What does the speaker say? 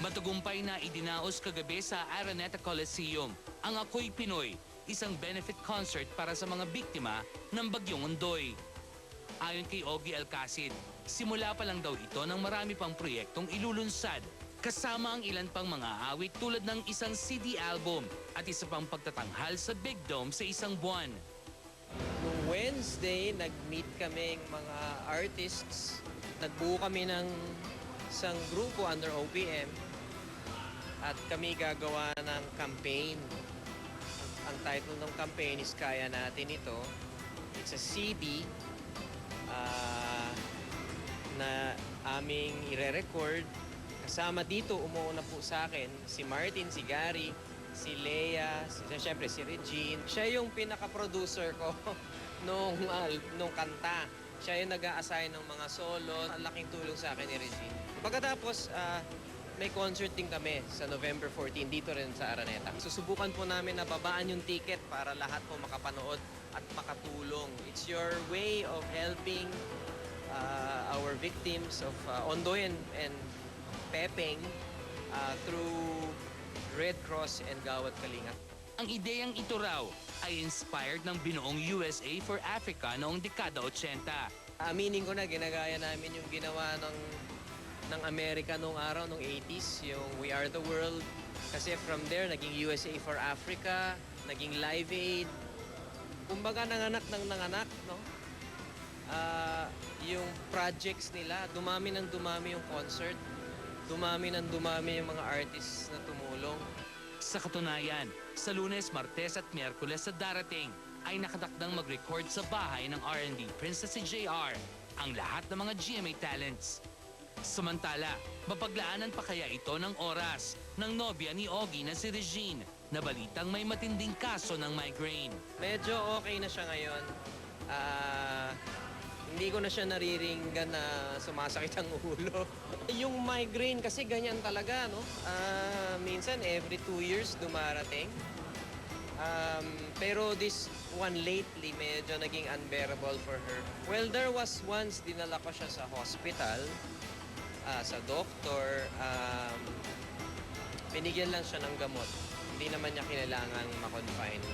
Matagumpay na idinaos kagabi sa Araneta Coliseum ang Ako'y Pinoy, isang benefit concert para sa mga biktima ng Bagyong Ondoy. Ayon kay Ogie Alcacid, simula pa lang daw ito ng marami pang proyektong ilulunsad, kasama ang ilan pang mga awit tulad ng isang CD album at isa pang pagtatanghal sa Big Dome sa isang buwan. Noong Wednesday, nag-meet kaming mga artists. Nagbuo kami ng isang grupo under OPM at kami gagawa ng campaign. Ang title ng campaign is Kaya Natin Ito. It's a CD na aming ire-record. Kasama dito, umuuna po sa akin si Martin, si Gary, si Leia, siyempre si Regine. Siya yung pinaka-producer ko nung kanta. Siya yung nag-a-assign ng mga solo. Ang laking tulong sa akin ni Regine. Pagkatapos, may concert din kami sa November 14 dito rin sa Araneta. Susubukan po namin na babaan yung ticket para lahat po makapanood at makatulong. It's your way of helping our victims of Ondoy and Pepeng through Red Cross and Gawad Kalinga. Ang ideyang ito raw ay inspired ng binuong USA for Africa noong dekada 80. Aminin ko na, ginagaya namin yung ginawa ng Amerika noong araw, noong 80s, yung We Are the World. Kasi from there, naging USA for Africa, naging Live Aid. Kumbaga, nanganak ng nanganak, no? Yung projects nila, dumami ng dumami yung concert, dumami ng dumami yung mga artists na tumulong. Sa katunayan, sa Lunes, Martes at Miyerkules sa darating ay nakatakdang mag-record sa bahay ng R&B Princess si JR ang lahat ng mga GMA talents. Samantala, mapaglaanan pa kaya ito ng oras ng nobya ni Ogie na si Regine na balitang may matinding kaso ng migraine. Medyo okay na siya ngayon. Hindi ko na siya nariringgan na sumasakit ang ulo. Yung migraine kasi ganyan talaga, no? Minsan every 2 years dumarating. Pero this one lately, medyo naging unbearable for her. Well, there was once dinala ko siya sa hospital, sa doktor. Binigyan lang siya ng gamot. Hindi naman niya kailangang ma-confine.